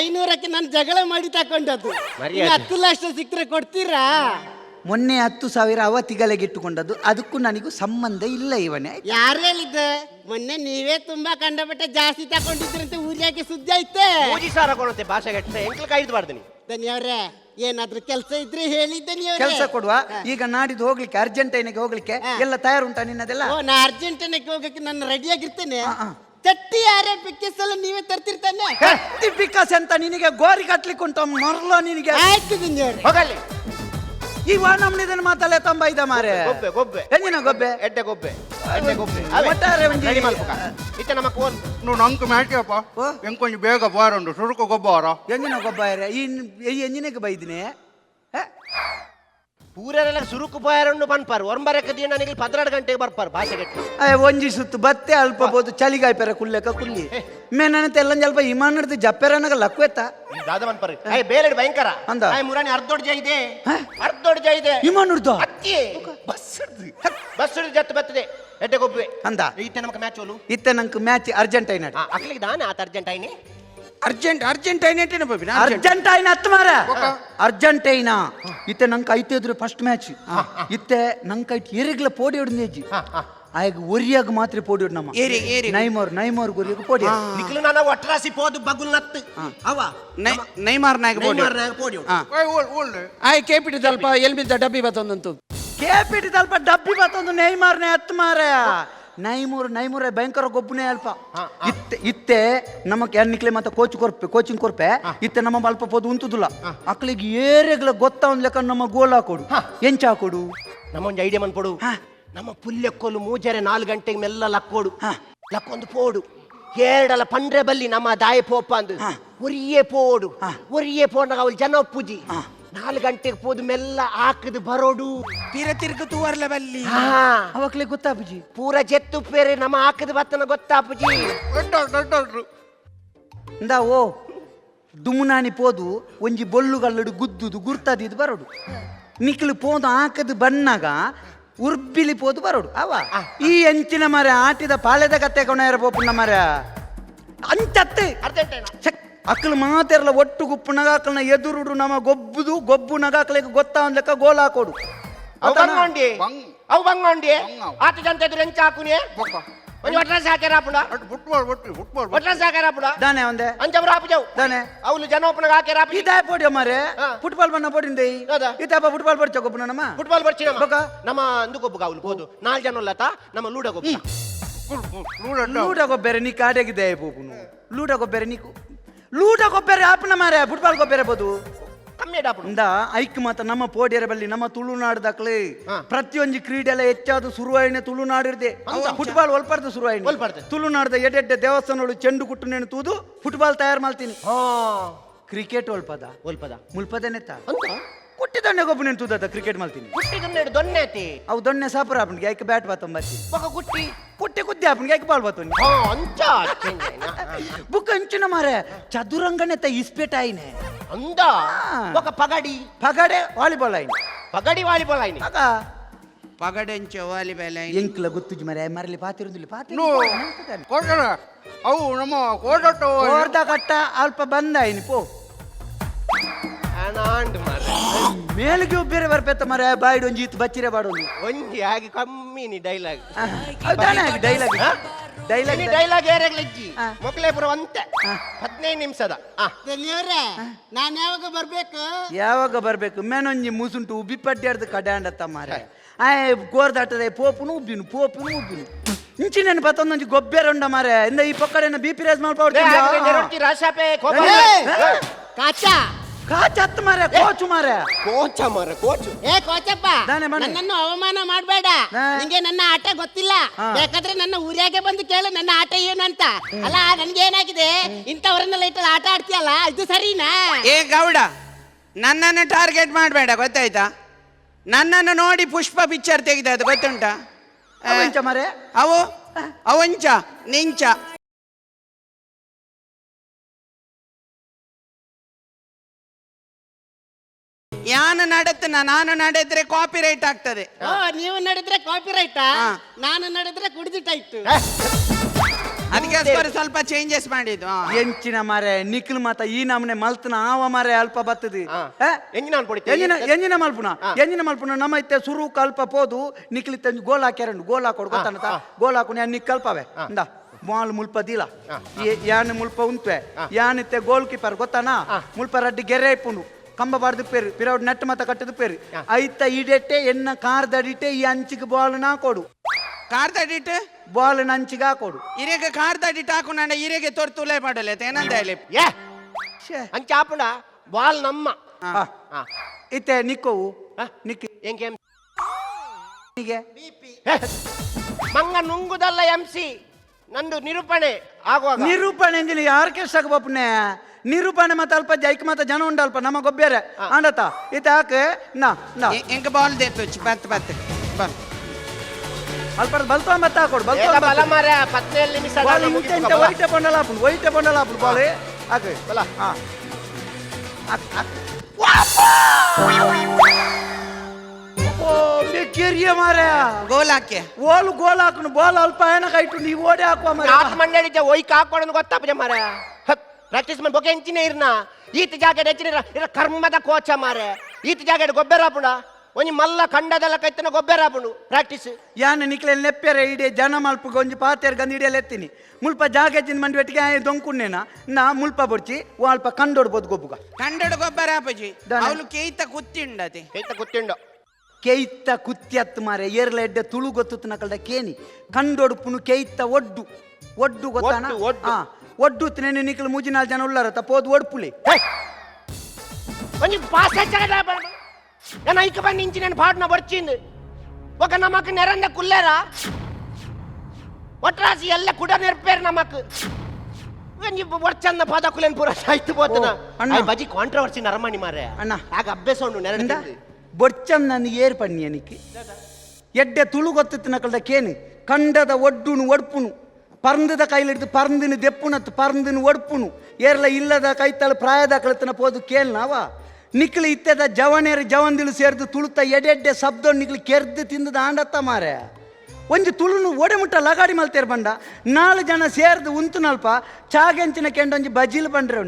500ಕ್ಕೆ ನಾನು ಜಗಳ ಮಾಡಿ ತಕೊಂಡದ್ದು. ಮರ್ಯಾದೆ. 10 ಲಕ್ಷ ಸಿಕ್ಕರೆ ಕೊಡ್ತೀರಾ? ಮೊನ್ನೆ 10,000 ಅವತ್ತಿಗಲೆಗೆ ಇಟ್ಟುಕೊಂಡದ್ದು, ಅದಕ್ಕೂ ನನಗೂ ಸಂಬಂಧ ಇಲ್ಲ ಇವನೇ. ಯಾರು ಹೇಳಿದ್ದೆ? ಮೊನ್ನೆ ನೀವೇ ತುಂಬಾ ಕಂಡಪಟ್ಟೆ ಜಾಸ್ತಿ ತಕೊಂಡಿದ್ರಂತೆ ಊರಿಯಾಗೆ ಸುದ್ದಿ ಐತೆ. ಮೂಜಿ ಸಾರ ಕೊಡುತ್ತೆ ಭಾಷೆಗೆ ಎಂಕ್ಲ ಕೈದು ಬಾರ್ದು ದನಿಯವ್ರೆ ಏನಾದ್ರೂ ಕೆಲಸ ಇದ್ರೆ ಹೇಳಿದ್ದೆ ನೀವು. ಕೆಲಸ ಕೊಡುವ. ಈಗ ನಾಡಿದ್ದು ಹೋಗ್ಲಿಕ್ಕೆ ಅರ್ಜೆಂಟೈನಿಗೆ ಹೋಗ್ಲಿಕ್ಕೆ ಎಲ್ಲ ತಯಾರುಂಟಾ ನಿನ್ನದೆಲ್ಲ? ಓ ನಾ ಅರ್ಜೆಂಟೀನಾಕ್ಕೆ ಹೋಗಕ್ಕೆ ನಾನು ರೆಡಿಯಾಗಿರ್ತೇನೆ. ಹಾ. ಚಟ್ಟಿ ಯಾರೇ ಪಿಕ್ಕೆಸ್ ಎಲ್ಲ ನೀವೇ ತರ್ತಿರ್ತಾನೆ. ಕಟ್ಟಿ ಪಿಕಾಸ್ ಅಂತ ನಿನಗೆ ಗೋರಿ ಕಟ್ಲಿಕ್ಕೆ ಉಂಟು ಮರಲ ನಿನಗೆ. ಆಯ್ತು ದನಿಯವ್ರೆ. ಹೋಗಲ್ಲಿ. ಈ ವಾನಮ್ನಿದನ್ ಮಾತಲ್ಲೇ ತಂಬ ಇದ ಮಾರೆ. ಗೊಬ್ಬೆ ಗೊಬ್ಬೆ ಎಂಜಿನ ಗೊಬ್ಬೆ ಎಡ್ಡೆ ಗೊಬ್ಬೆ ಎಡ್ಡೆ ಗೊಬ್ಬೆ ಒಟ್ಟಾರೆ ಒಂಜಿ ರೆಡಿ ಮಲ್ಪುಗ ಇತ್ತೆ ನಮ್ಮ ಕೋಲ್ నువ్వు నంకు మేటప్ప ఓ. ఇంకొంచెం బేగ బారండు సురుకు గొబ్బవరా ಎಂಜಿನ ಗೊಬ್ಬ ಈ ಎಂಜಿನಕ್ಕೆ ಬೈದಿನಿ. ಪೂರೆಲ್ಲ ಸುರುಕು ಬಾಯರನ್ನು ಬನ್ಪಾರು ಒರ್ಮರಕ್ಕೆ ದಿನ ನನಗೆ 12 ಗಂಟೆಗೆ ಬರ್ಪಾರು ಭಾಷೆಗೆ. ಒಂಜಿ ಸುತ್ತು ಬತ್ತೆ ಅಲ್ಪ ಬೋದು ಚಳಿಗಾಯ ಪೆರ ಕುಲ್ಲೆಕ ಕುಲ್ಲಿ ಮೇನಂತ ಎಲ್ಲ ಸ್ವಲ್ಪ ಹಿಮಾನ ಹಿಡ್ದು ಜಪ್ಪೆರನಾಗ ಲಕ್ವೆತ್ತ ದಾದ ಬನ್ಪಾರು ಅಯ್ಯ ಬೇರೆ ಭಯಂಕರ ಅಂದ. ಅಯ್ಯ ಮುರಾನಿ ಅರ್ಧೋಡ್ ಜೈ ಇದೆ ಅರ್ಧೋಡ್ ಜೈ ಇದೆ ಹಿಮಾನ ಹಿಡ್ದು ಅತ್ತಿ ಬಸ್ ಹಿಡ್ದು ಜತ್ತು ಬರ್ತದೆ ಎಡ್ಡೆ ಗೊಬ್ಬೆ ಅಂದ. ಇತ್ತೆ ನಮಗೆ ಮ್ಯಾಚ್ ಓಲು ಇತ್ತೆ ನಂಗೆ ಮ್ಯಾಚ್ ಅರ್ಜೆಂಟೈನ್ ಅಕ್ಲಿಗೆ ದಾನ ಆತ ಅರ್ಜೆಂಟೈನೆ ಅರ್ಜೆಂಟೈನೇಟೇನ ಬಾಬಿನ ಅರ್ಜೆಂಟೈನ್ ಹತ್ತು ಮಾರ ಅರ್ಜೆಂಟೈನಾ ಇತ್ತೆ ನಂಗೆ ಐತೆ ಇದ್ರೆ ಫಸ್ಟ್ ಮ್ಯಾಚ್ ಇತ್ತೆ ನಂಗೆ ಐತೆ ಏರಿಗ್ಲ ಪೋಡಿ ಹೊಡೆದೇಜಿ ಆಗ ಒರಿಯಾಗ ಮಾತ್ರ ಪೋಡಿ ಹೊಡ್ ನಮ್ಮ ಏರಿ ನೈಮೋರ್ ಗುರಿಯಾಗ ಪೋಡಿ ನಿಕ್ಲು ನಾನು ಒಟ್ರಾಸಿ ಪೋದು ಬಗುಲ್ ನತ್ತು ಅವ ನೈಮಾರ್ ನಾಯಕ ಬೋಡಿ ಪೋಡಿ ಓಲ್ಡ್ ಆಯ್ ಕೇಪಿಟಿ ಸ್ವಲ್ಪ ಎಲ್ಲಿ ಬಿದ್ದ ಡಬ್ಬಿ ಬತ್ತೊಂದಂತು ಕೇಪಿಟಿ ಸ್ವಲ್ಪ ಡಬ್ಬಿ ಬತ್ತೊಂದು ನೈಮಾರ್ನೇ ಹತ್ತು ಮಾರ ನೈಮೂರ ಭಯಂಕರ ಗೊಬ್ಬನೇ ಅಲ್ಪ ಇತ್ತೆ ನಮಕ್ ಎನ್ನಿಕ್ಲೆ ಮತ್ತೆ ಕೋಚಿಂಗ್ ಕೊರ್ಪೆ ಇತ್ತೆ ನಮ್ಮ ಅಲ್ಪ ಪೋದು ಉಂತುದಿಲ್ಲ ಅಕ್ಲಿಗೆ ಏರೆಗ್ಲ ಗೊತ್ತ ಒಂದ್ ಲೆಕ್ಕ ನಮ್ಮ ಗೋಲ್ ಹಾಕೊಡು ಎಂಚ ಹಾಕೊಡು ನಮ್ಮ ಒಂದು ಐಡಿಯಾ ಮನ್ಪೊಡು ನಮ್ಮ ಪುಲ್ಯಕ್ಕೋಲು ಮೂಜರೆ 4 ಗಂಟೆಗೆ ಮೆಲ್ಲ ಲಕ್ಕೋಡು ಲಕ್ಕೊಂದು ಪೋಡು ಏರಡಲ ಪಂಡ್ರೆ ಬಲ್ಲಿ ನಮ್ಮ ದಾಯ ಪೋಪ ಅಂದು ಒರಿಯೇ ಪೋಡಾಗ ಅವಳು ಜನ ಪೂಜಿ 4 ಗಂಟೆಗೆ ಪೋದು ಮೆಲ್ಲ ಹಾಕದು ಬರೋಡು ತಿರ್ಗ ತೂವರ್ಲ ಬಲ್ಲಿ ಅವಾಗ್ಲೇ ಗೊತ್ತಾಪುಜಿ ಪೂರ ಜೆತ್ತು ಪೇರೆ ನಮ್ಮ ಹಾಕದು ಬತ್ತನ ಗೊತ್ತಾಪುಜಿ ಇಂದ ಓ ದುಮ್ನಾನಿ ಪೋದು ಒಂಜಿ ಬೊಲ್ಲುಗಲ್ಲಡು ಗುದ್ದುದು ಗುರ್ತದಿದ್ದು ಬರೋಡು ನಿಕ್ಲು ಪೋದು ಹಾಕದು ಬಣ್ಣಾಗ ಉರ್ಬಿಲಿ ಪೋದು ಬರೋಡು ಅವ ಈ ಎಂಚಿನ ಮರ ಆಟಿದ ಪಾಳೆದ ಕತ್ತೆ ಕೊಣ ಇರಬೋಪುಣ್ಣ ಮರ ಅಂಚತ್ತೆ ಅಕ್ಕಳು ಮಾತೆರಲ್ಲ ಒಟ್ಟು ಗುಪ್ಪು ನಗಾಕಲ್ನ ಎದುರುಡು ನಮ್ಮ ಗೊಬ್ಬು ನಗಾಕಲಿಕ್ಕೆ ಗೊತ್ತಾ ಒಂದ್ ಲೆಕ್ಕ ಗೋಲ್ ಹಾಕೋಡು ಅವು ಬಂಗೋಂಡಿ ಆತ ಜಂತ ಎದುರು ಎಂಚ ಹಾಕುನಿ ಒಂದು ಒಟ್ರಾಸಿ ಹಾಕ್ಯಾರ ಆಪುಡ ಒಟ್ರಾಸಿ ಹಾಕ್ಯಾರ ಆಪುಡ ದಾನೆ ಒಂದೇ ಅಂಚಬ್ರು ಆಪುಜವು ದಾನೆ ಅವಳು ಜನೋಪನಾಗ ಹಾಕ್ಯಾರ ಆಪಿ ಇದಾಯ ಪೋಡಿಯ ಮಾರೆ ಫುಟ್ಬಾಲ್ ಬಣ್ಣ ಪೋಡಿಂದೆ ಹೌದಾ? ಇದಾಪ ಫುಟ್ಬಾಲ್ ಪಡಿಚ ಗೊಬ್ಬ ನಮ್ಮ ಫುಟ್ಬಾಲ್ ಬರ್ಚಿ ಬೊಕ? ನಮ್ಮ ಅಂದು ಗೊಬ್ಬಗ ಅವಳು ಹೋದು 4 ಜನ ಲತ ನಮ್ಮ ಲೂಡ ಗೊಬ್ಬ ಲೂಡ ಗೊಬ್ಬರ ನೀ ಕಾಡೆಗಿದೆ ಪೋಪುನು ಲೂಡ ಗೊಬ್ಬರ ನೀಕು ಲೂಡ ಗೊಬ್ಬರ ಆಪನ ಮಾರೆ ಫುಟ್ಬಾಲ್ ಗೊಬ್ಬರ ಬೋದು ಕಮ್ಮಿ ಡಾಪುಡು ಇಂದ ಐಕ್ ಮಾತ ನಮ್ಮ ಪೋಡಿಯರ ಬಲ್ಲಿ ನಮ್ಮ ತುಳುನಾಡ್ದಕ್ಲೆ ಪ್ರತಿಯೊಂದು ಕ್ರೀಡೆಲ್ಲ ಹೆಚ್ಚಾದ ಶುರುವಾಯಿನ ತುಳುನಾಡಿರ್ದೆ ಫುಟ್ಬಾಲ್ ಒಲ್ಪರ್ದ ಶುರುವಾಯಿನ ಒಲ್ಪರ್ದೆ. ತುಳುನಾಡ್ದ ಎಡ್ಡೆ ದೇವಸ್ಥಾನಗಳು ಚೆಂಡು ಕುಟ್ಟು ನೆನು ತೂದು ಫುಟ್ಬಾಲ್ ತಯಾರು ಮಾಡ್ತೀನಿ ಕ್ರಿಕೆಟ್ ಒಲ್ಪದ ಒಲ್ಪದ ಮುಲ್ಪದನೆತ್ತ ಅಂತ ಕುಟ್ಟಿ ದೊಣ್ಣೆ ಗೊಬ್ಬ ನೀನು ತೂದತ್ತ ಕ್ರಿಕೆಟ್ ಮಾಡ್ತೀನಿ ಗುಟ್ಟಿ ದೊನ್ನೆಡು ದೊನ್ನೆತಿ ಅವು ದೊಣ್ಣೆ ಸಾಪುರ ಆಪನ್ಗೆ ಐಕ ಬ್ಯಾಟ್ ಬಾತಂ ಬರ್ತೀನಿ ఒక గుట్టి ಕುಟ್ಟಿ ಕುದ್ದಿ ಆಪನ್ಗೆ ಐಕ ಬಾಲ್ ಬಾತೋನಿ అంత ಬುಕ್ ಅಂಚಿನ ಮಾರೆ ಚದುರಂಗನೆ ತ ಇಸ್ಪೇಟ್ ಆಯ್ನೆ అంద ఒక పగడి ಪಗಡೆ ವಾಲಿಬಾಲ್ ಆಯ್ನೆ పగడి వాలీబాల్ అయిన ಆಗ ಪಗಡೆಂಚ ವಾಲಿಬಾಲ್ ಎಂಕ್ಲ ಗೊತ್ತುಜಿ ಮರೆ ಮರಲಿ ಪಾತಿರುದಿಲ್ಲ నువ్వు కోటరా అవు నమ్మ కోటట్టు ಕೋರ್ದ ಕಟ್ಟ ಅಲ್ಪ ಬಂದ ಆಯ್ನಿ ಪೋ అనాండ్ మరి ಮೇಲ್ಗೆ ಬೇರೆ ಬರ್ಪೆತ್ತ ಮರೆ ಬಾಯ್ಡು ಒಂಜಿ ಇತ್ತು ಬಚ್ಚಿರೆ ಬಾಡೋದು ಒಂಜಿ ಆಗಿ ಕಮ್ಮಿ ನಿ ಡೈಲಾಗ್ ಡೈಲಾಗ್ నీ డైలాగ్ ఏరేಗ್ಲಿಜ್ಜಿ ಮೊಕ್ಲೇಪುರ ಅಂತೆ 15 ನಿಮಿಷದ ದೇವ್ರೆ ನಾನು ಯಾವಾಗ ಬರ್ಬೇಕು ಯಾವಾಗ ಬರ್ಬೇಕು ಮೇನೊಂಜಿ ಮುಸುಂಟು ಉಬ್ಬಿ ಪಡ್ಯಾಡ್ದು ಕಡ್ಯಾಂಡತ್ತ ಮಾರೆ ಆಯ್ ಗೋರ್ದಾಟದೆ ಪೋಪುನು ಉಬ್ಬಿನು ಇಂಚಿ ನೆನ್ ಪತ್ತೊಂದೊಂಜಿ ಗೊಬ್ಬೆರ ಉಂಡ ಮಾರೆ ಇಂದ ಈ ಪಕ್ಕಡೆನ ಬಿ ಪಿ ರೇಸ್ ಮಾಡ್ಪಾಡ್ತೀನಿ ರಾಶಾಪೆ ಕಾಚಾ ಕಾಚತ್ ಮಾರೆ ಕೋಚು ಮಾರೆ ಕೋಚ ಮರ ಕೋಚು ಏ ಕೋಚಪ್ಪ ನಾನೇ ಮನೆ. ನನ್ನನ್ನು ಅವಮಾನ ಮಾಡಬೇಡ ನಿಂಗೆ ನನ್ನ ಆಟ ಗೊತ್ತಿಲ್ಲ ಬೇಕಾದ್ರೆ ನನ್ನ ಊರ್ಯಾಗೆ ಬಂದು ಕೇಳು ನನ್ನ ಆಟ ಏನು ಅಂತ ಅಲ್ಲ ನನ್ಗೆ ಏನಾಗಿದೆ ಇಂಥವ್ರನ್ನೆಲ್ಲ ಇಟ್ಟಲ್ಲಿ ಆಟ ಆಡ್ತೀಯಲ್ಲ ಇದು ಸರಿನಾ ಏ ಗೌಡ ನನ್ನನ್ನು ಟಾರ್ಗೆಟ್ ಮಾಡಬೇಡ ಗೊತ್ತಾಯ್ತಾ ನನ್ನನ್ನು ನೋಡಿ ಪುಷ್ಪ ಪಿಕ್ಚರ್ ತೆಗೆದ ಅದು ಗೊತ್ತುಂಟಾ ಅವಂಚ ಮಾರೆ ಅವು ಅವಂಚ ನಿಂಚ ಯಾನು ನಡೆತನ ನಾನು ನಡೆದ್ರೆ ಕಾಪಿ ರೈಟ್ ಆಗ್ತದೆ ಓ ನೀವು ನಡೆದ್ರೆ ಕಾಪಿ ರೈಟಾ ಹಾ. ನಾನು ನಡೆದ್ರೆ ಕುಡಿದಿಟ್ಟಾಯ್ತು ಅದಕ್ಕೋಸ್ಕರ ಸ್ವಲ್ಪ ಚೇಂಜಸ್ ಮಾಡಿದ್ದು ಎಂಚಿನ ಮಾರೆ ನಿಖಿಲ್ ಮಾತ ಈ ನಮ್ನೆ ಮಲ್ತನ ಆವ ಮಾರೆ ಅಲ್ಪ ಬತ್ತದಿ ಎಂಜಿನ ಎಂಜಿನ ಮಲ್ಪುನ ನಮ್ಮ ಇತ್ತೆ ಸುರು ಕಲ್ಪ ಪೋದು ನಿಖಿಲ್ ತಂದು ಗೋಲ್ ಹಾಕ್ಯಾರಂಡು ಗೋಲ್ ಹಾಕೊಡು ಗೊತ್ತಾನತ ಗೋಲ್ ಹಾಕೊಂಡು ನಿಕ್ ಕಲ್ಪವೆ ಇಂದ ಮಾಲ್ ಮುಲ್ಪ ದೀಲ ಯಾನ್ ಮುಲ್ಪ ಉಂತ್ವೆ ಯಾನ್ ಇತ್ತೆ ಗೋಲ್ ಕೀಪರ್ ಗೊತ್ತಾನ ಮುಲ್ಪ ರಡ್ಡಿ ಗೆರೆ ಇಪ್ಪುಂಡು ಕಂಬ ಬಾಡ್ದು ಪೇರು ಪಿರೌಡ್ ನೆಟ್ ಮತ ಕಟ್ಟದು ಪೇರು ಐತ ಇಡೆಟ್ಟೆ ಎನ್ನ ಕಾರ್ದಡಿಟ್ಟೆ ಈ ಅಂಚಿಗೆ ಬಾಲ್ ನಾ ಕೊಡು ಕಾರ್ ತಡಿಟ್ಟು ಬಾಲ್ ಅಂಚಿಗೆ ಹಾಕೊಡು ಇರೆಗೆ ಕಾರ್ ತಡಿಟ್ಟು ಹಾಕೊಂಡು ಇರೆಗೆ ತೊರ್ತುಲೆ ಮಾಡಲ್ಲ ಏನಂತ ಹೇಳಿ ಅಂಚ ಆಪುಂಡ ಬಾಲ್ ನಮ್ಮ ಇತ್ತೆ ನಿಕ್ಕೋವು ನಿಕ್ಕಿ ಎಂಗೆ ಹೀಗೆ ಮಂಗ ನುಂಗುದಲ್ಲ ಎಂಸಿ ನಂದು ನಿರೂಪಣೆ ಆಗುವಾಗ ನಿರೂಪಣೆ ಎಂಜಿನ ಆರ್ಕೆಸ್ಟ್ರಾಗ ಬಪ್ಪನೆ ನಿರೂಪಣೆ ಮತ್ತೆ ಅಲ್ಪ ಜೈಕ್ ಮತ್ತೆ ಜನ ಉಂಡಲ್ಪ ನಮ್ಮ ಗೊಬ್ಬೇರೆ ಆಂಡತ ಇತ ಹಾಕೆ ನಾ ನಾ ಎಂಕ ಬಾಲ್ ದೇತು ಬತ್ ಬಾಲ್ ಅಲ್ಪ ಬಲ್ಪ ಮತ್ತ ಹಾಕೊಡು ಬಲ ಬಲ್ಪ ಮಾರೆ 17 ನಿಮಿಷ ಬಾಲ್ ಇಂಟೆಂಟ ವೈಟ್ ಬಂಡಲ ಹಾಪುಂಡು ಬಾಲ್ ಹಾಗೆ ಬಲ ಹಾ ಓ ಕೆರಿಯ ಮಾರೆ ಗೋಲ್ ಹಾಕಿ ಓಲು ಗೋಲ್ ಹಾಕುನು ಬಾಲ್ ಅಲ್ಪ ಏನಕ ಇಟ್ಟು ನೀವು ಓಡಿ ಹಾಕುವ ಮಾರೆ ಆಟ ಮಂಡಳಿದ್ದೆ ಒಯ್ಕ್ ಹಾಕೊಂಡು ಗೊತ್ತಾಪಜ ಮಾರೆ ಪ್ರಾಕ್ಟೀಸ್ ಮಾಡಿ ಬೊಕೆ ಎಂಚಿನ ಇರ್ನ ಈತ ಜಾಕೆಟ್ ಹೆಚ್ಚಿನ ಇರ ಕರ್ಮದ ಕೋಚ ಮಾರೆ ಈತ ಜಾಕೆಟ್ ಗೊಬ್ಬೆರಾಪುಂಡ ಒಂಜಿ ಮಲ್ಲ ಕಂಡದಲ್ಲ ಕೈತನ ಗೊಬ್ಬೆರಾಪುಂಡು ಪ್ರಾಕ್ಟೀಸ್ ಯಾನ ನಿಕ್ಲೆ ನೆಪ್ಪೆರೆ ಇಡೀ ಜನ ಮಲ್ಪ ಒಂಜಿ ಪಾತೆರ್ ಗಂದು ಹಿಡಿಯಲ್ಲ ಎತ್ತೀನಿ ಮುಲ್ಪ ಜಾಗಜ್ಜಿನ ಮಂಡಿ ಒಟ್ಟಿಗೆ ದೊಂಕುಣ್ಣೇನ ನಾ ಮುಲ್ಪ ಬೊಡ್ಚಿ ಅಲ್ಪ ಕಂಡೋಡ್ಬೋದು ಗೊಬ್ಬುಗ ಕಂಡಡು ಗೊಬ್ಬರ ಅಪ್ಪಜಿ ಅವಳು ಕೇಯ್ತ ಕುತ್ತಿಂಡತಿ ಕೈತ ಗೊತ್ತಿಂಡು ಕೆಯ್ತ ಕುತ್ಯತ್ ಮಾರೆ ಏರ್ಲ ಎಡ್ಡೆ ತುಳು ಗೊತ್ತು ನಕಲ್ದ ಕೇನಿ ಕಂಡೊಡುಪುನು ಕೆಯ್ತ ಒಡ್ಡು ಗೊತ್ತಾನ ಒಡ್ಡು, ಒಡ್ಡು. ಒಡ್ಡು ತಿನ್ನೆ ನಿಕ್ಲು ಮೂಜಿನಾಲ್ ಜನ ಉಳ್ಳಾರ ಪೋದು ಒಡ್ಪುಲಿ ಒಂಜಿ ಪಾಸ್ ಹೆಚ್ಚಾಗದ ನಾನು ಐಕ ಬಂದು ಇಂಚಿ ನಾನು ಪಾಡ್ನ ಬರ್ಚಿಂದು ఒక ನಮಕ್ ನೆರಂದ ಕುಲ್ಲೇರ ಒಟ್ರಾಸಿ ಎಲ್ಲ ಕುಡ ನೆರ್ಪೇರು ನಮಕ್ ಒಂಜಿ ಬರ್ಚಂದ ಪದ ಕುಲೇನ್ ಪೂರ ಸಾಯ್ತು ಪೋತನ ಅಣ್ಣ. ಬಜಿ ಕಾಂಟ್ರವರ್ಸಿ ನರಮಣಿ ಮಾರೆ ಅಣ್ಣ. ಆಗ ಅಭ್ಯಾಸ ಉಂಡು ನೆರಂದ ಬೊಡ್ಚನ್ ನಾನು ಏರ್ ಪನ್ನಿ ಅನಿಕ್ಕೆ ಎಡ್ಡೆ ತುಳು ಗೊತ್ತಿತ್ತು ನಕಲ್ದ ಕೇನು ಕಂಡದ ಒಡ್ಡುನು ಒಡ್ಪುನು ಪರ್ಂದದ ಕೈಲಿಡ್ದು ಪರ್ಂದಿನ ದೆಪ್ಪುನತ್ತು ಪರ್ಂದಿನ ಒಡ್ಪುನು ಏರ್ಲ ಇಲ್ಲದ ಕೈತಳ ಪ್ರಾಯದ ಕಳತನ ಪೋದು ಕೇಳ್ನಾವ ನಿಕ್ಲು ಇತ್ತದ ಜವನೇರು ಜವಂದಿಳು ಸೇರ್ದು ತುಳುತ್ತ ಎಡೆಡ್ಡೆ ಶಬ್ದ ನಿಕ್ಲು ಕೆರ್ದು ತಿಂದದ ಆಂಡತ್ತ ಮಾರೆ ಒಂಜಿ ತುಳುನು ಓಡೆ ಮುಟ್ಟ ಲಗಾಡಿ ಮಲ್ತೇರ್ ಬಂಡ 4 ಜನ ಸೇರ್ದು ಉಂತು ನಲ್ಪ ಚಾಗೆಂಚಿನ ಕೆಂಡೊಂಜಿ ಬಜಿಲ್ ಬಂಡ್ರೆ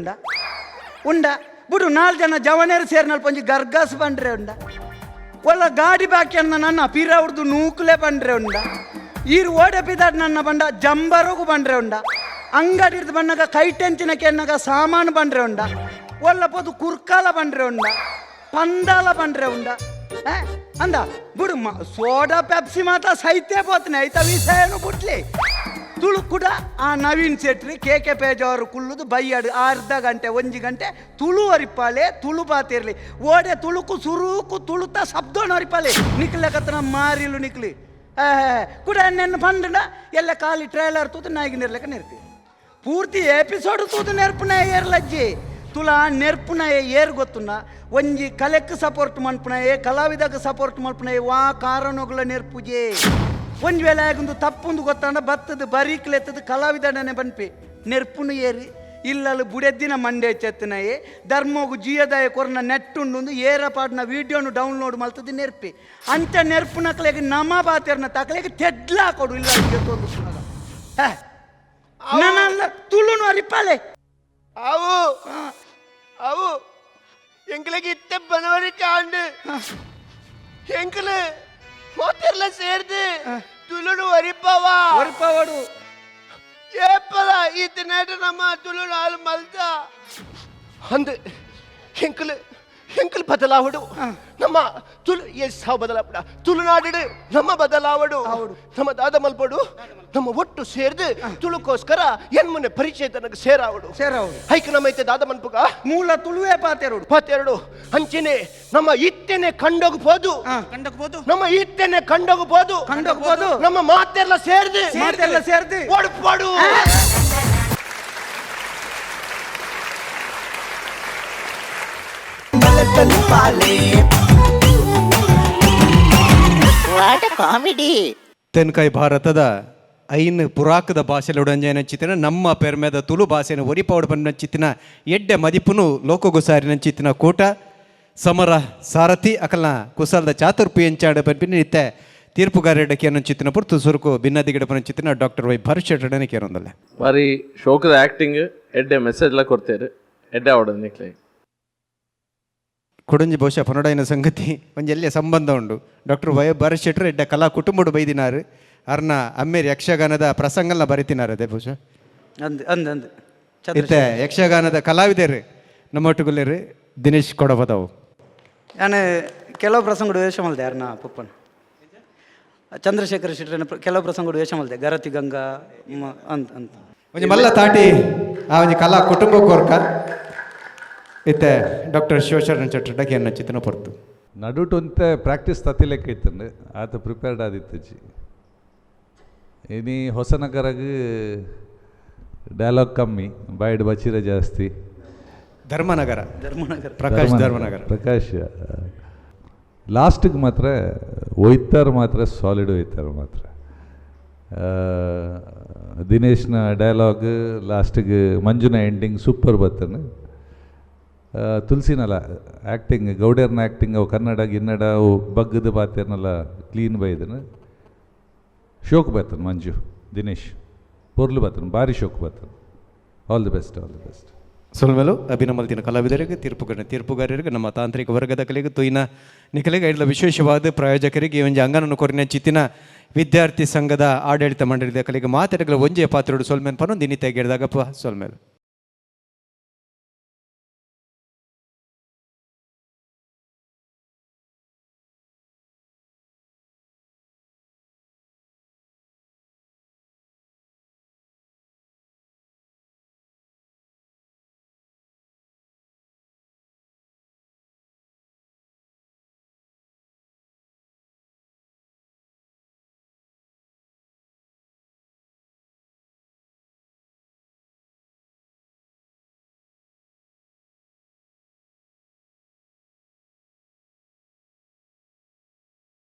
ಉಂಡ ಬಿಡು 4 ಜನ ಜವನೇರು ಸೇರ್ನಲ್ಪ ಒಂಜಿ ಗರ್ಗಸ್ ಬಂಡ್ರೆ ಉಂಡ ಒಲ್ಲ ಗಾಡಿ ಬಾಕಿ ಅನ್ನ ನನ್ನ ಪಿರ ಹುಡ್ದು ನೂಕುಲೆ ಬಂಡ್ರೆ ಉಂಡ ಈರು ಓಡೆ ಪಿದಾಡ್ ನನ್ನ ಬಂಡ ಜಂಬರೋಗು ಬಂಡ್ರೆ ಉಂಡ ಅಂಗಡಿ ಹಿಡ್ದು ಬಣ್ಣಗ ಕೈಟೆಂಚಿನ ಕೆನ್ನಗ ಸಾಮಾನು ಬಂಡ್ರೆ ಉಂಡ ಒಲ್ಲ ಪೋದು ಕುರ್ಕಾಲ ಬಂಡ್ರೆ ಉಂಡ ಪಂದಾಲ ಬಂಡ್ರೆ ಉಂಡ ಅಂದ ಬಿಡು ಸೋಡಾ ಪೆಪ್ಸಿ ಮಾತ ಸೈತೆ ಪೋತನೆ ಐತ ವಿಷಯನು ಬಿಟ್ಲಿ ತುಳು ಕೂಡ ಆ ನವೀನ್ ಶೆಟ್ರಿ ಕೆ ಪೇಜವರು ಕುಲ್ಲುದು ಬೈಯಾಡು ಅರ್ಧ ಗಂಟೆ 1 ಗಂಟೆ ತುಳು ಅರಿಪಾಲೆ ತುಳು ಬಾತಿರ್ಲಿ ಓಡೆ ತುಳುಕು ಸುರುಕು ತುಳುತ ಶಬ್ದೋಣ ಅರಿಪಾಲೆ ನಿಕ್ಲೆ ಕತ್ತನ ಮಾರಿಲು ನಿಕ್ಲಿ ಕೂಡ ನೆನ್ನ ಪಂಡ ಎಲ್ಲ ಖಾಲಿ ಟ್ರೈಲರ್ ತೂತು ನಾಯಿಗೆ ನಿರ್ಲಕ್ಕ ನಿರ್ತಿ ಪೂರ್ತಿ ಎಪಿಸೋಡ್ ತೂತು ನೆರ್ಪುನ ಏರ್ಲಜ್ಜಿ ತುಲ ನೆರ್ಪುನಯೆ ಏರ್ ಗೊತ್ತುಂಡ ಒಂಜಿ ಕಲೆಕ್ ಸಪೋರ್ಟ್ ಮಲ್ಪುನಯೆ ಕಲಾವಿದಕ್ಕೆ ಸಪೋರ್ಟ್ ಮಲ್ಪುನಯೆ ವಾ ಕಾರಣಗಳ ನೆರ್ಪುಜೆ ಒಂಜಿ ವೇಳೆ ಆಗೊಂದು ತಪ್ಪುಂದು ಗೊತ್ತಾಂಡ ಬತ್ತದ ಬರೀಕ್ಲೆತ್ತದ ಕಲಾವಿದನೇ ಬನ್ಪಿ ನೆರ್ಪುನು ಏರಿ ಇಲ್ಲಲು ಬುಡೆದ್ದಿನ ಮಂಡೆ ಚೆತ್ತನಯೆ ಧರ್ಮೋಗು ಜೀಯದಾಯ ಕೊರನ ನೆಟ್ಟುಂಡು ಏರ ಪಾಡ್ನ ವಿಡಿಯೋನು ಡೌನ್ಲೋಡ್ ಮಲ್ತದ ನೆರ್ಪಿ ಅಂಚ ನೆರ್ಪು ನಕಲೆಗೆ ನಮ ಬಾತೆರ್ನ ತಕಲೆಗೆ ತೆಡ್ಲಾ ಕೊಡು ಇಲ್ಲ ನನ್ನ ತುಳುನು ಅರಿಪಾಲೆ ಅವು ಅವು எங்களுக்கு இத்த பனவரிக்கு ஆண்டு எங்களை மொத்தர்ல சேர்ந்து துளுடு வரிப்பாவா ಒರಿಪಾವಡು ஏப்பதா இத்த நேற்று நம்ம துளுடு ஆளு மல்தா அந்த ಎಂಕಲ್ ಬದಲಾವಡು ನಮ್ಮ ತುಳು ಸಾವು ಬದಲಾವಡ ತುಳುನಾಡು ನಮ್ಮ ಬದಲಾವಡು ನಮ್ಮ ದಾದ ಮಲ್ಪಡು ನಮ್ಮ ಒಟ್ಟು ಸೇರ್ದು ತುಳುಕೋಸ್ಕರ ಎನ್ಮನೆ ಪರಿಚಯ ತನಕ ಸೇರಾವಡು ಹೈಕ್ ನಮ್ಮ ಐತೆ ದಾದ ಮಲ್ಪುಗ ಮೂಲ ತುಳುವೇ ಪಾತೆರಡು ಅಂಚೆನೆ ನಮ್ಮ ಇತ್ತೆನೆ ಕಂಡೋಗ್ಬೋದು ನಮ್ಮ ಇತ್ತೆನೆ ಕಂಡೋಗ್ಬೋದು ನಮ್ಮ ಮಾತೆಲ್ಲ ಸೇರ್ದು ಒಡ್ಪಾಡು ವಾಟ್ ಕಾಮಿಡಿ ತೆನ್ಕಾಯಿ ಭಾರತದ ಐನ್ ಪುರಾಕದ ಭಾಷೆಲುಡಂಜನ ಚಿತ್ತಿನ ನಮ್ಮ ಪೆರ್ಮೆದ ತುಳು ಭಾಷೆನ ಒರಿಪಾವಡು ಪನ್ನ ಚಿತ್ತಿನ ಎಡ್ಡೆ ಮದಿಪುನು ಲೋಕಗುಸಾರಿನ ಚಿತ್ತಿನ ಕೂಟ ಸಮರ ಸಾರಥಿ ಅಕಲ್ನ ಕುಸಲ್ದ ಚಾತುರ್ಪಿ ಎಂಚಾಡು ಪನ್ಪಿನ ನಿತ್ಯ ತೀರ್ಪುಗಾರೆಡ್ಡಕ್ಕೆ ಅನ್ನೋ ಚಿತ್ತಿನ ಪುರ್ತು ಸುರುಕು ಭಿನ್ನದಿಗಡ ಪನ್ನ ಚಿತ್ತಿನ ಡಾಕ್ಟರ್ ವೈ ಭರತ್ ಕೇರೊಂದಲ್ಲ ಬಾರಿ ಶೋಕದ ಆ್ಯಕ್ಟಿಂಗ್ ಎಡ್ಡೆ ಮೆಸೇಜ್ಲ ಕೊಡ್ತೇರು ಎಡ್ಡೆ ಆವಡದು ನಿಕ್ಲೆ ಕೊಡಂಜಿ ಬಹುಶಃ ಪನೊಡೈನ ಸಂಗತಿ ಒಂಜೆಲ್ಲ ಸಂಬಂಧ ಉಂಡು ಡಾಕ್ಟರ್ ವೈ ಭರತ್ ಶೆಟ್ಟರ್ ಎಡ್ಡೆ ಕಲಾ ಕುಟುಂಬಡು ಬೈದಿನಾರು ಅರ್ನ ಅಮ್ಮೇರಿ ಯಕ್ಷಗಾನದ ಪ್ರಸಂಗಲ್ನ ಬರಿತಿನಾರ ಅದೇ ಬಹುಶಃ ಇತ್ತೆ ಯಕ್ಷಗಾನದ ಕಲಾವಿದರು ನಮ್ಮೊಟ್ಟುಗುಲ್ಲೇರು ದಿನೇಶ್ ಕೊಡಬದವು ನಾನು ಕೆಲವು ಪ್ರಸಂಗಡು ವೇಷ ಮಲ್ದೆ ಯಾರನ್ನ ಪುಪ್ಪನ್ ಚಂದ್ರಶೇಖರ ಶೆಟ್ಟರನ ಕೆಲವು ಪ್ರಸಂಗಡು ವೇಷ ಮಲ್ದೆ ಗರತಿ ಗಂಗಾ ಅಂತ ಅಂತ ಒಂಜಿ ಮಲ್ಲ ತಾಟಿ ಆ ಒಂಜಿ ಕಲಾ ಕುಟುಂಬಕ್ಕೋರ್ಕ ಇತ್ತೆ ಡಾಕ್ಟರ್ ಶಿವಶರಣ ಚಟ್ಟಡಕ್ಕೆ ಅನ್ನ ಚಿತ್ರನ ಪೊರ್ತು ನಡುಟೊಂತೆ ಪ್ರಾಕ್ಟೀಸ್ ತತ್ತಿಲೆಕ್ಕ ಇತ್ತಂಡು ಆತ ಪ್ರಿಪೇರ್ಡ್ ಆದಿತ್ತಜಿ ಇನಿ ಹೊಸನಗರಗ ಡೈಲಾಗ್ ಕಮ್ಮಿ ಬಾಯ್ಡ್ ಬಚಿರ ಜಾಸ್ತಿ ಧರ್ಮನಗರ ಪ್ರಕಾಶ್ ಪ್ರಕಾಶ್ ಲಾಸ್ಟಿಗೆ ಮಾತ್ರ ಒಯ್ತಾರ ಮಾತ್ರ ಸಾಲಿಡ್ ಒಯ್ತಾರ ಮಾತ್ರ ದಿನೇಶ್ನ ಡೈಲಾಗ್ ಲಾಸ್ಟಿಗೆ ಮಂಜುನ ಎಂಡಿಂಗ್ ಸೂಪರ್ ಬರ್ತನೆ ತುಳಸಿನಲ್ಲ ಆ್ಯಕ್ಟಿಂಗ್ ಗೌಡ್ಯರ್ನ ಆ್ಯಕ್ಟಿಂಗ್ ಅವು ಕನ್ನಡ ಗಿನ್ನಡ ಅವು ಬಗ್ಗದ ಬಾತ್ಯರ್ನೆಲ್ಲ ಕ್ಲೀನ್ ಬೈದನು ಶೋಕ್ ಬರ್ತಾನೆ ಮಂಜು ದಿನೇಶ್ ಪೊರ್ಲು ಬರ್ತಾನೆ ಭಾರಿ ಶೋಕ್ ಬರ್ತಾನೆ ಆಲ್ ದಿ ಬೆಸ್ಟ್ ಸೊಲ್ಮೇಲು ಅಭಿನಮಲ್ತಿನ ಕಲಾವಿದರಿಗೆ ತೀರ್ಪುಗಾರರಿಗೆ ನಮ್ಮ ತಾಂತ್ರಿಕ ವರ್ಗದ ಕಲೆಗೆ ತುಯಿನ ನಿಖಲೆಗೆ ಐಡ್ಲ ವಿಶೇಷವಾದ ಪ್ರಾಯೋಜಕರಿಗೆ ಈ ಒಂಜಿ ಅಂಗನನ್ನು ಕೊರಿನ ಚಿತ್ತಿನ ವಿದ್ಯಾರ್ಥಿ ಸಂಘದ ಆಡಳಿತ ಮಂಡಳಿದ ಕಲೆಗೆ ಮಾತಾಡಗಳ ಒಂಜೆ ಪಾತ್ರೋಡು ಸೊಲ್ಮೇನ್ ಪನ್ನೊಂದು ದಿನಿತ ಗೆಡ್ದಾಗಪ್ಪ ಸೊಲ್ಮೇಲು